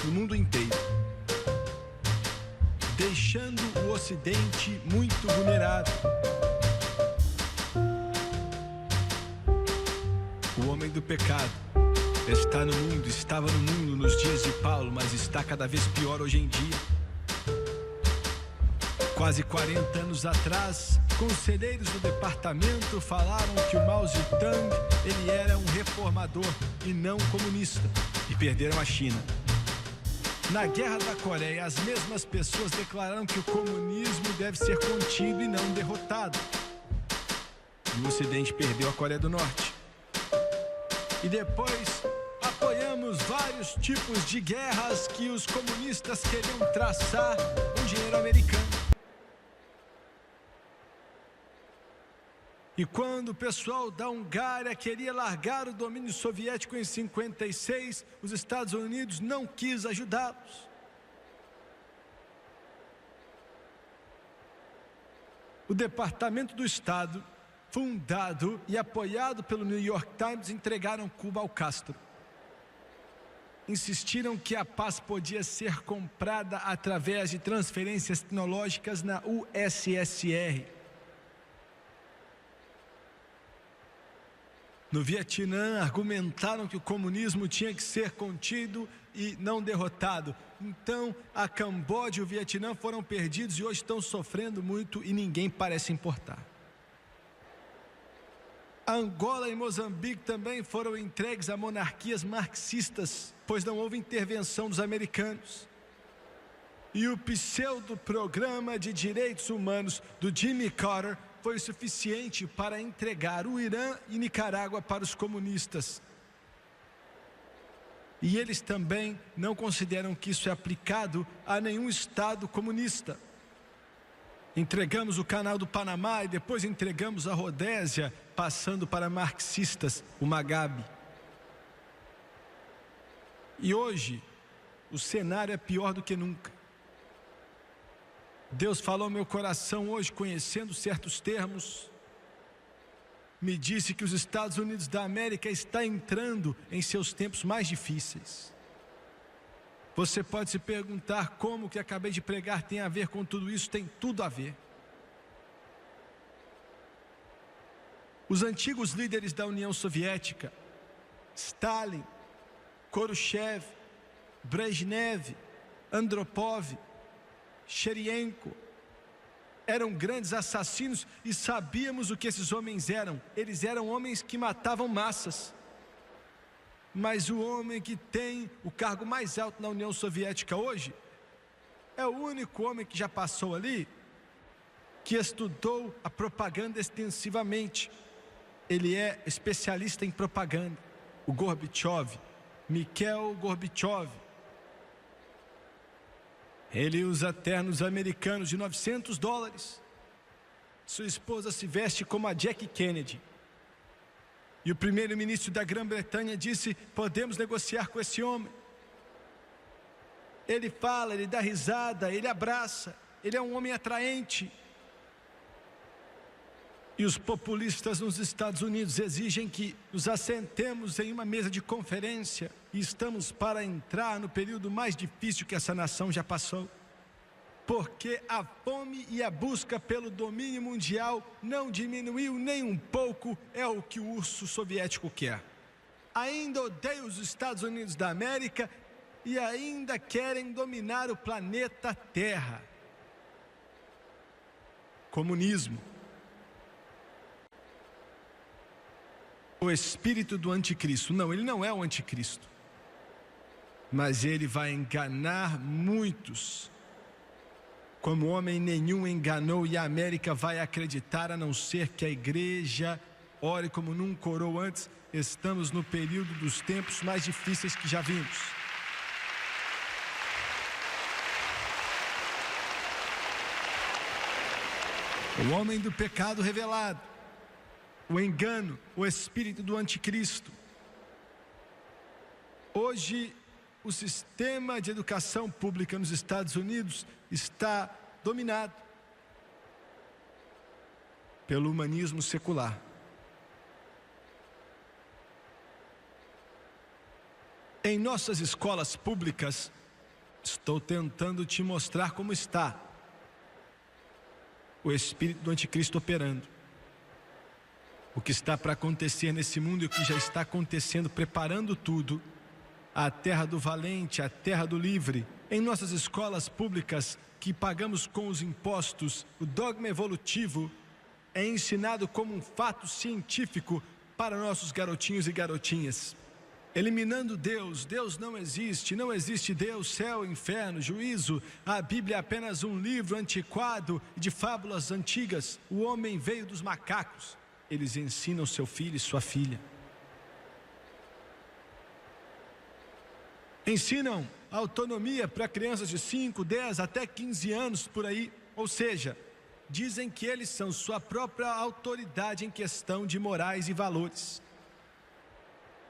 no mundo inteiro, deixando o Ocidente muito vulnerável. O homem do pecado está no mundo, estava no mundo nos dias de Paulo, mas está cada vez pior hoje em dia. Quase 40 anos atrás, conselheiros do departamento falaram que o Mao Zedong, ele era um reformador e não comunista, e perderam a China. Na Guerra da Coreia, as mesmas pessoas declararam que o comunismo deve ser contido e não derrotado. E o Ocidente perdeu a Coreia do Norte. E depois apoiamos vários tipos de guerras que os comunistas queriam traçar com dinheiro americano. E quando o pessoal da Hungária queria largar o domínio soviético em 56, os Estados Unidos não quis ajudá-los. O Departamento do Estado, fundado e apoiado pelo New York Times, entregaram Cuba ao Castro. Insistiram que a paz podia ser comprada através de transferências tecnológicas na USSR. No Vietnã, argumentaram que o comunismo tinha que ser contido e não derrotado. Então, a Camboja e o Vietnã foram perdidos e hoje estão sofrendo muito e ninguém parece importar. Angola e Moçambique também foram entregues a monarquias marxistas, pois não houve intervenção dos americanos. E o pseudo-programa de direitos humanos do Jimmy Carter foi suficiente para entregar o Irã e Nicarágua para os comunistas. E eles também não consideram que isso é aplicado a nenhum Estado comunista. Entregamos o Canal do Panamá e depois entregamos a Rodésia, passando para marxistas, o Mugabe. E hoje, o cenário é pior do que nunca. Deus falou ao meu coração hoje, conhecendo certos termos, me disse que os Estados Unidos da América está entrando em seus tempos mais difíceis. Você pode se perguntar como o que acabei de pregar tem a ver com tudo isso. Tem tudo a ver. Os antigos líderes da União Soviética, Stalin, Khrushchev, Brezhnev, Andropov, Sherienko, eram grandes assassinos e sabíamos o que esses homens eram. Eles eram homens que matavam massas. Mas o homem que tem o cargo mais alto na União Soviética hoje é o único homem que já passou ali, que estudou a propaganda extensivamente. Ele é especialista em propaganda. O Gorbachev, Mikhail Gorbachev. Ele usa ternos americanos de $900. Sua esposa se veste como a Jackie Kennedy. E o primeiro-ministro da Grã-Bretanha disse: podemos negociar com esse homem. Ele fala, ele dá risada, ele abraça, ele é um homem atraente. E os populistas nos Estados Unidos exigem que nos assentemos em uma mesa de conferência e estamos para entrar no período mais difícil que essa nação já passou. Porque a fome e a busca pelo domínio mundial não diminuiu nem um pouco, é o que o urso soviético quer. Ainda odeiam os Estados Unidos da América e ainda querem dominar o planeta Terra. Comunismo. O espírito do anticristo. Não, ele não é o anticristo. Mas ele vai enganar muitos. Como homem nenhum enganou, e a América vai acreditar, a não ser que a igreja ore como nunca orou antes. Estamos no período dos tempos mais difíceis que já vimos. O homem do pecado revelado, o engano, o espírito do anticristo. Hoje, o sistema de educação pública nos Estados Unidos está dominado pelo humanismo secular. Em nossas escolas públicas, estou tentando te mostrar como está o espírito do anticristo operando. O que está para acontecer nesse mundo e o que já está acontecendo, preparando tudo. A terra do valente, a terra do livre. Em nossas escolas públicas, que pagamos com os impostos, o dogma evolutivo é ensinado como um fato científico para nossos garotinhos e garotinhas. Eliminando Deus. Deus não existe, não existe Deus, céu, inferno, juízo. A Bíblia é apenas um livro antiquado de fábulas antigas. O homem veio dos macacos. Eles ensinam seu filho e sua filha. Ensinam autonomia para crianças de 5, 10 até 15 anos por aí. Ou seja, dizem que eles são sua própria autoridade em questão de morais e valores.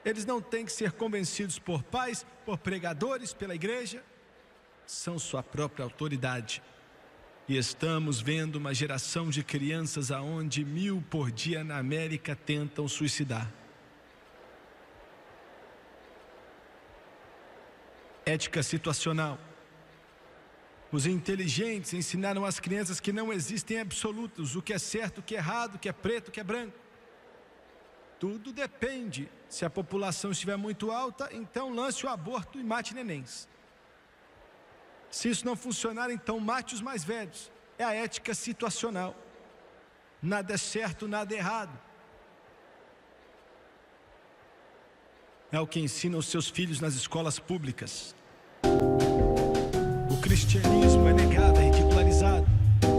Eles não têm que ser convencidos por pais, por pregadores, pela igreja. São sua própria autoridade. E estamos vendo uma geração de crianças aonde 1000 por dia na América tentam suicidar. Ética situacional. Os inteligentes ensinaram às crianças que não existem absolutos, o que é certo, o que é errado, o que é preto, o que é branco. Tudo depende. Se a população estiver muito alta, então lance o aborto e mate nenéns. Se isso não funcionar, então mate os mais velhos. É a ética situacional. Nada é certo, nada é errado. É o que ensinam os seus filhos nas escolas públicas. O cristianismo é negado, é ridicularizado.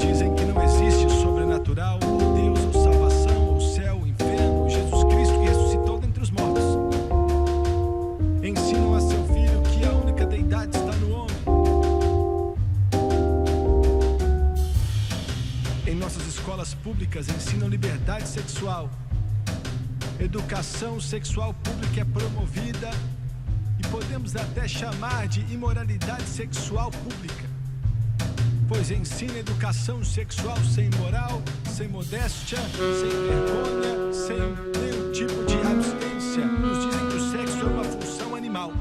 Dizem que não existe sobrenatural, ou Deus, ou salvação, ou céu, ou inferno, ou Jesus Cristo que ressuscitou dentre os mortos. Ensinam a seu filho que a única deidade está no homem. Em nossas escolas públicas ensinam liberdade sexual. Educação sexual pública é promovida e podemos podemos até chamar de imoralidade sexual pública, pois ensina educação sexual sem moral, sem modéstia, sem vergonha, sem nenhum tipo de abstinência. Nos dizem que o sexo é uma função animal.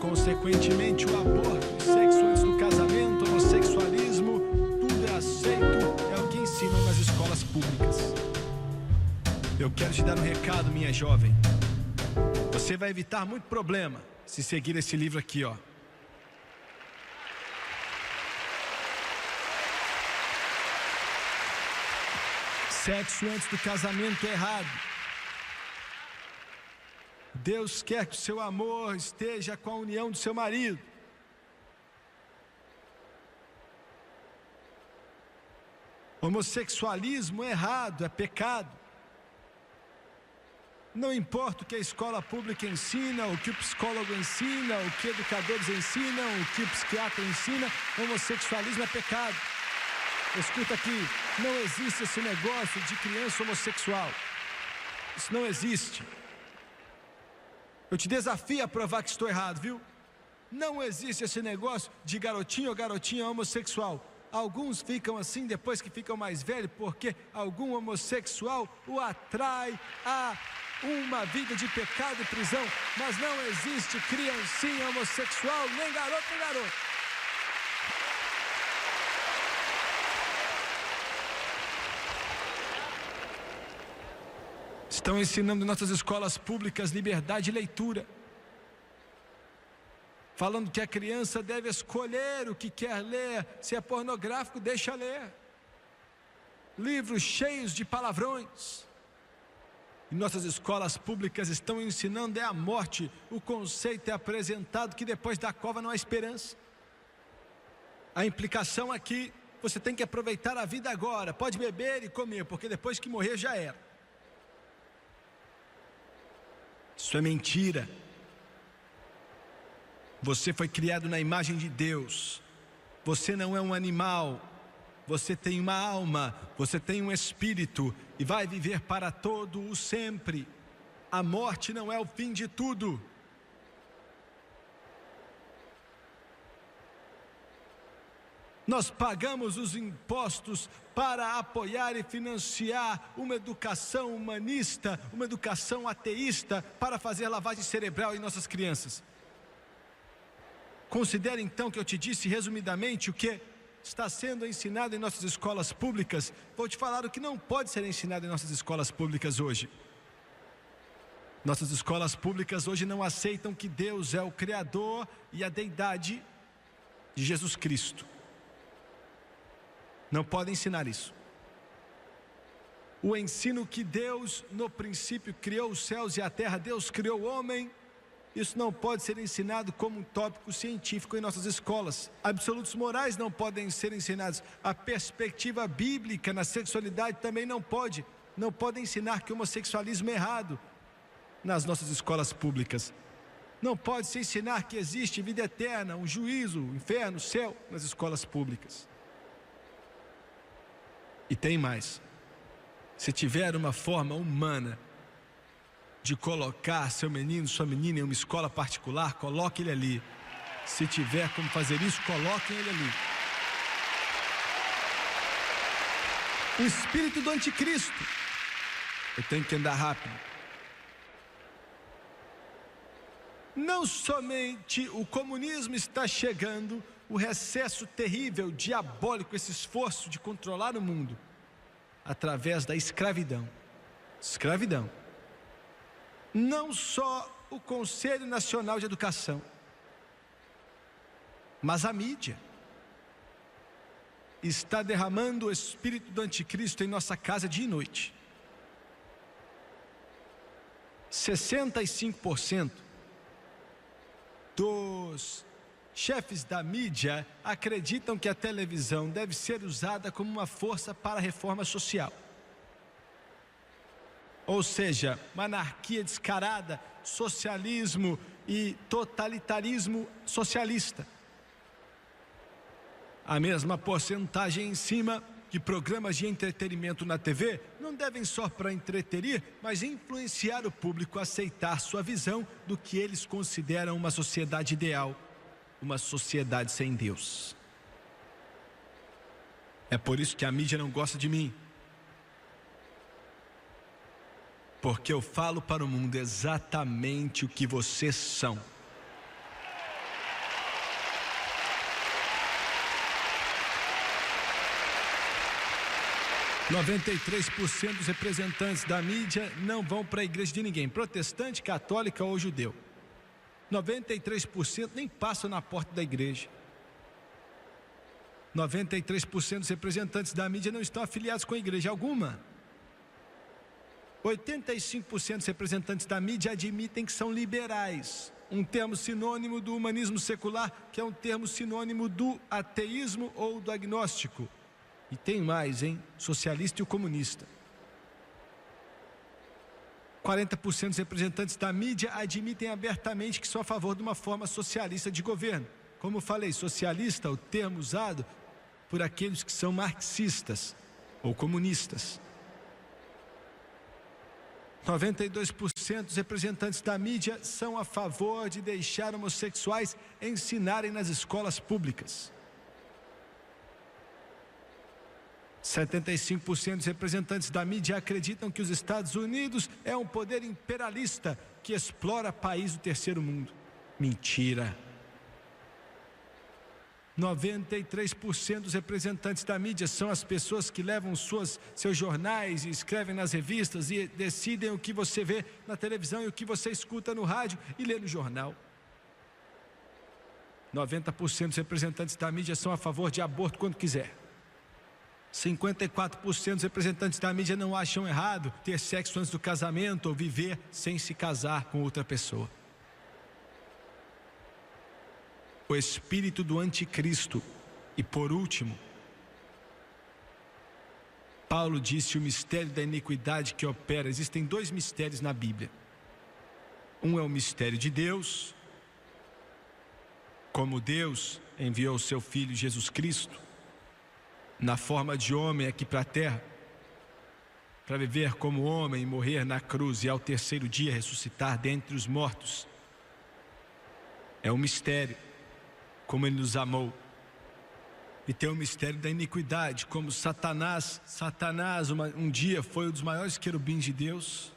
Consequentemente, o aborto, o sexo antes do casamento, o homossexualismo, tudo é aceito, é o que ensinam nas escolas públicas. Eu quero te dar um recado, minha jovem. Você vai evitar muito problema se seguir esse livro aqui, ó. Sexo antes do casamento é errado. Deus quer que o seu amor esteja com a união do seu marido. Homossexualismo é errado, é pecado. Não importa o que a escola pública ensina, o que o psicólogo ensina, o que educadores ensinam, o que o psiquiatra ensina, homossexualismo é pecado. Escuta aqui, não existe esse negócio de criança homossexual. Isso não existe. Eu te desafio a provar que estou errado, viu? Não existe esse negócio de garotinho ou garotinha homossexual. Alguns ficam assim depois que ficam mais velhos, porque algum homossexual o atrai a uma vida de pecado e prisão. Mas não existe criancinha homossexual, nem garoto, nem garoto. Estão ensinando em nossas escolas públicas liberdade de leitura, falando que a criança deve escolher o que quer ler. Se é pornográfico, deixa ler. Livros cheios de palavrões. Em nossas escolas públicas estão ensinando a morte. O conceito é apresentado que depois da cova não há esperança. A implicação aqui, você tem que aproveitar a vida agora. Pode beber e comer, porque depois que morrer já era. Isso é mentira. Você foi criado na imagem de Deus. Você não é um animal. Você tem uma alma. Você tem um espírito. E vai viver para todo o sempre. A morte não é o fim de tudo. Nós pagamos os impostos para apoiar e financiar uma educação humanista, uma educação ateísta, para fazer lavagem cerebral em nossas crianças. Considere então que eu te disse resumidamente o que está sendo ensinado em nossas escolas públicas. Vou te falar o que não pode ser ensinado em nossas escolas públicas hoje. Nossas escolas públicas hoje não aceitam que Deus é o Criador e a deidade de Jesus Cristo. Não podem ensinar isso. O ensino que Deus no princípio criou os céus e a terra, Deus criou o homem, isso não pode ser ensinado como um tópico científico em nossas escolas. Absolutos morais não podem ser ensinados. A perspectiva bíblica na sexualidade também não pode. Não podem ensinar que o homossexualismo é errado nas nossas escolas públicas. Não pode se ensinar que existe vida eterna, um juízo, um inferno, céu nas escolas públicas. E tem mais. Se tiver uma forma humana de colocar seu menino, sua menina em uma escola particular, coloque ele ali. Se tiver como fazer isso, coloquem ele ali. O espírito do anticristo. Eu tenho que andar rápido. Não somente o comunismo está chegando, o recesso terrível, diabólico, esse esforço de controlar o mundo através da escravidão. Escravidão. Não só o Conselho Nacional de Educação, mas a mídia está derramando o espírito do anticristo em nossa casa dia e noite. 65% dos chefes da mídia acreditam que a televisão deve ser usada como uma força para a reforma social. Ou seja, uma anarquia descarada, socialismo e totalitarismo socialista. A mesma porcentagem em cima de programas de entretenimento na TV não não devem só para entreter, mas influenciar o público a aceitar sua visão do que eles consideram uma sociedade ideal, uma sociedade sem Deus. É por isso que a mídia não gosta de mim. Porque eu falo para o mundo exatamente o que vocês são. – 93% dos representantes da mídia não vão para a igreja de ninguém, protestante, católica ou judeu. 93% nem passam na porta da igreja. 93% dos representantes da mídia não estão afiliados com a igreja alguma. 85% dos representantes da mídia admitem que são liberais, um termo sinônimo do humanismo secular, que é um termo sinônimo do ateísmo ou do agnóstico. E tem mais, hein? Socialista e o comunista. 40% dos representantes da mídia admitem abertamente que são a favor de uma forma socialista de governo. Como falei, socialista, o termo usado por aqueles que são marxistas ou comunistas. 92% dos representantes da mídia são a favor de deixar homossexuais ensinarem nas escolas públicas. 75% dos representantes da mídia acreditam que os Estados Unidos é um poder imperialista que explora países do terceiro mundo. Mentira. 93% dos representantes da mídia são as pessoas que levam seus jornais e escrevem nas revistas e decidem o que você vê na televisão e o que você escuta no rádio e lê no jornal. 90% dos representantes da mídia são a favor de aborto quando quiser. 54% dos representantes da mídia não acham errado ter sexo antes do casamento ou viver sem se casar com outra pessoa. O espírito do anticristo. E por último, Paulo disse o mistério da iniquidade que opera. Existem dois mistérios na Bíblia. Um é o mistério de Deus, como Deus enviou o seu Filho Jesus Cristo na forma de homem aqui para a terra, para viver como homem, morrer na cruz e ao terceiro dia ressuscitar dentre os mortos. É um mistério, como Ele nos amou. E tem o mistério da iniquidade, como Satanás um dia foi um dos maiores querubins de Deus,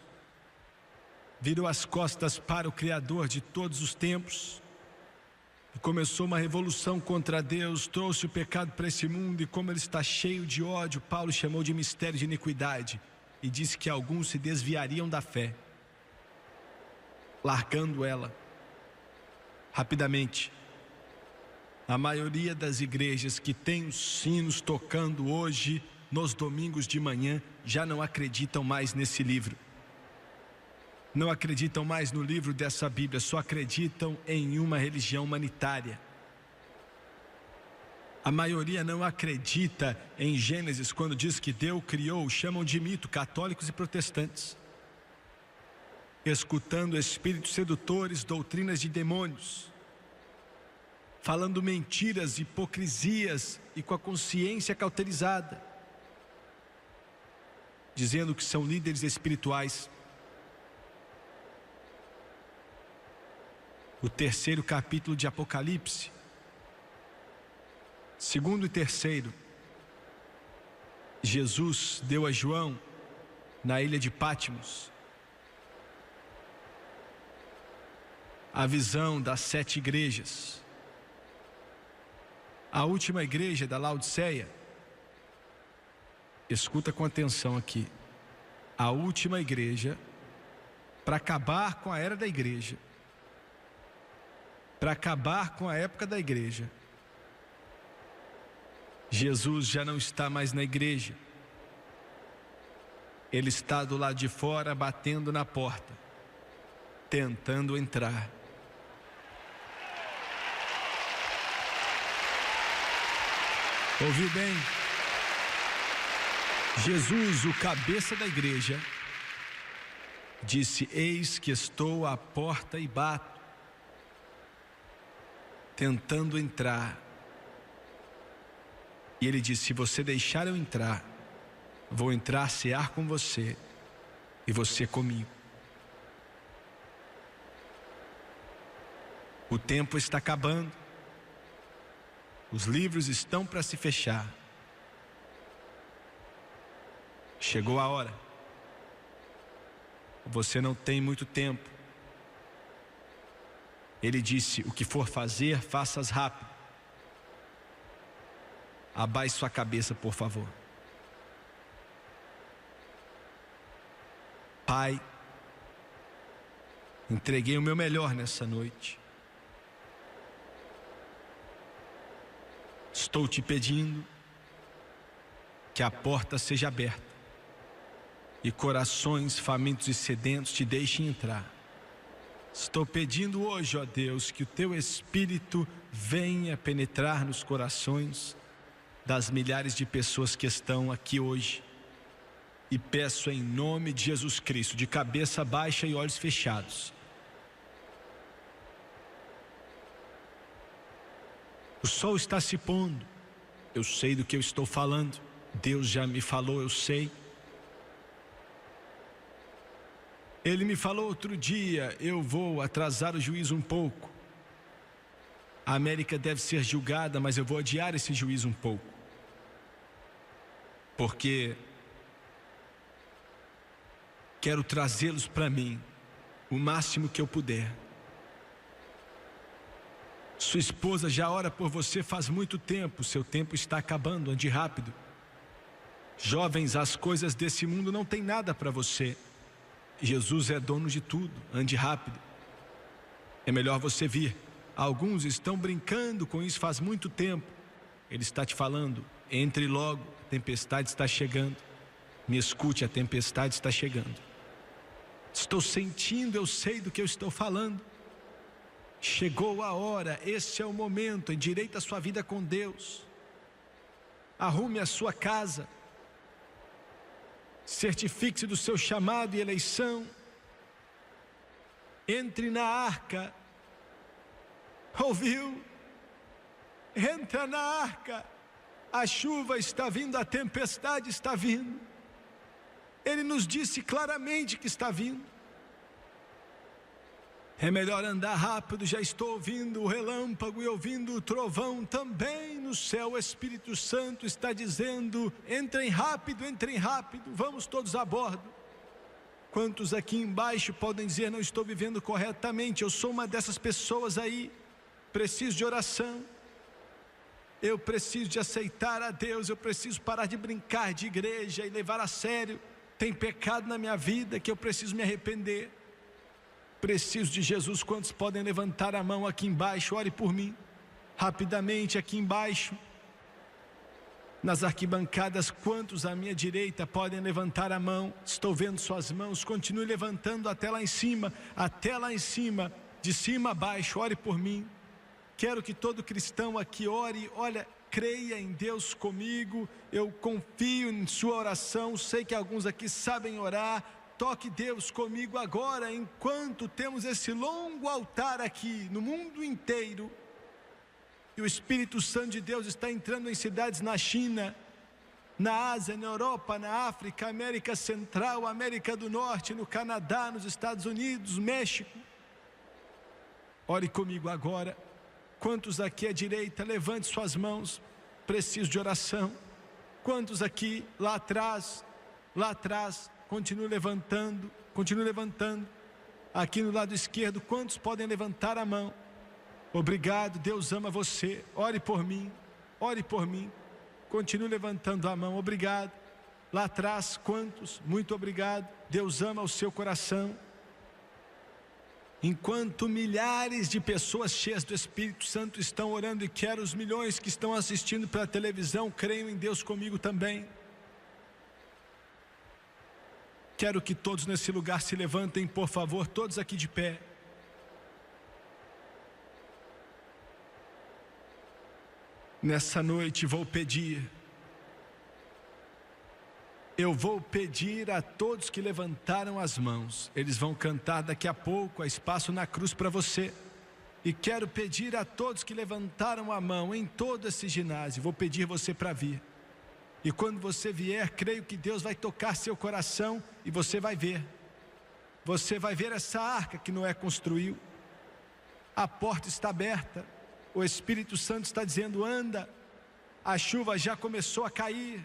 virou as costas para o Criador de todos os tempos, e começou uma revolução contra Deus, trouxe o pecado para esse mundo, e como ele está cheio de ódio, Paulo chamou de mistério de iniquidade, e disse que alguns se desviariam da fé, largando ela, rapidamente. A maioria das igrejas que tem os sinos tocando hoje, nos domingos de manhã, já não acreditam mais nesse livro. Não acreditam mais no livro dessa Bíblia, só acreditam em uma religião humanitária. A maioria não acredita em Gênesis, quando diz que Deus criou, chamam de mito, católicos e protestantes. Escutando espíritos sedutores, doutrinas de demônios, falando mentiras, hipocrisias e com a consciência cauterizada, dizendo que são líderes espirituais. O terceiro capítulo de Apocalipse, segundo e terceiro, Jesus deu a João na ilha de Patmos a visão das 7 igrejas. A última igreja da Laodiceia, escuta com atenção aqui, a última igreja, para acabar com a era da igreja, para acabar com a época da igreja, Jesus já não está mais na igreja. Ele está do lado de fora, batendo na porta, tentando entrar. Ouviu bem? Jesus, o cabeça da igreja, disse: eis que estou à porta e bato, tentando entrar. E ele disse: se você deixar eu entrar, Vou entrar, cear com você e você comigo. O tempo está acabando. Os livros estão para se fechar. Chegou a hora. Você não tem muito tempo. Ele disse: o que for fazer, faças rápido. Abaixe sua cabeça, por favor. Pai, entreguei o meu melhor nessa noite. Estou te pedindo que a porta seja aberta e corações famintos e sedentos te deixem entrar. Estou pedindo hoje, ó Deus, que o teu Espírito venha penetrar nos corações das milhares de pessoas que estão aqui hoje. E peço em nome de Jesus Cristo, de cabeça baixa e olhos fechados, o sol está se pondo. Eu sei do que eu estou falando. Deus já me falou, eu sei. Ele me falou outro dia: eu vou atrasar o juízo um pouco. A América deve ser julgada, mas eu vou adiar esse juízo um pouco. Porque quero trazê-los para mim o máximo que eu puder. Sua esposa já ora por você faz muito tempo. Seu tempo está acabando, ande rápido. Jovens, as coisas desse mundo não têm nada para você. Jesus é dono de tudo, ande rápido. É melhor você vir. Alguns estão brincando com isso faz muito tempo. Ele está te falando: entre logo, a tempestade está chegando. Me escute, a tempestade está chegando. Estou sentindo, eu sei do que eu estou falando. Chegou a hora, esse é o momento. Endireita a sua vida com Deus. Arrume a sua casa. Certifique-se do seu chamado e eleição. Entre na arca. Ouviu? Entra na arca. A chuva está vindo, a tempestade está vindo. Ele nos disse claramente que está vindo. É melhor andar rápido. Já estou ouvindo o relâmpago e ouvindo o trovão também no céu. O Espírito Santo está dizendo: entrem rápido, vamos todos a bordo. Quantos aqui embaixo podem dizer: não estou vivendo corretamente? Eu sou uma dessas pessoas aí. Preciso de oração. Eu preciso de aceitar a Deus. Eu preciso parar de brincar de igreja e levar a sério. Tem pecado na minha vida que eu preciso me arrepender. Preciso de Jesus. Quantos podem levantar a mão aqui embaixo? Ore por mim. Rapidamente aqui embaixo. Nas arquibancadas, quantos à minha direita podem levantar a mão? Estou vendo suas mãos. Continue levantando até lá em cima. Até lá em cima. De cima a baixo. Ore por mim. Quero que todo cristão aqui ore. Olha, creia em Deus comigo. Eu confio em sua oração. Sei que alguns aqui sabem orar. Toque Deus comigo agora, enquanto temos esse longo altar aqui no mundo inteiro. E o Espírito Santo de Deus está entrando em cidades na China, na Ásia, na Europa, na África, América Central, América do Norte, no Canadá, nos Estados Unidos, México. Ore comigo agora. Quantos aqui à direita, levante suas mãos. Preciso de oração. Quantos aqui, lá atrás, continue levantando, aqui no lado esquerdo, quantos podem levantar a mão? Obrigado, Deus ama você. Ore por mim, continue levantando a mão. Obrigado. Lá atrás, quantos? Muito obrigado. Deus ama o seu coração. Enquanto milhares de pessoas cheias do Espírito Santo estão orando, e quero os milhões que estão assistindo pela televisão, creiam em Deus comigo também. Quero que todos nesse lugar se levantem, por favor, todos aqui de pé. Nessa noite eu vou pedir a todos que levantaram as mãos. Eles vão cantar daqui a pouco, há espaço na cruz para você. E quero pedir a todos que levantaram a mão em todo esse ginásio, vou pedir você para vir. E quando você vier, creio que Deus vai tocar seu coração e você vai ver. Você vai ver essa arca que Noé construiu. A porta está aberta. O Espírito Santo está dizendo: anda. A chuva já começou a cair.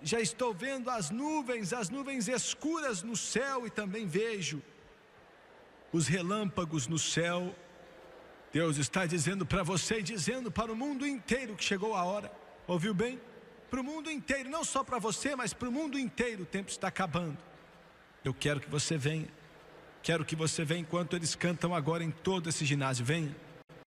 Já estou vendo as nuvens escuras no céu, e também vejo os relâmpagos no céu. Deus está dizendo para você e dizendo para o mundo inteiro que chegou a hora. Ouviu bem? Para o mundo inteiro, não só para você, mas para o mundo inteiro. O tempo está acabando. Eu quero que você venha. Quero que você venha enquanto eles cantam agora em todo esse ginásio. Venha.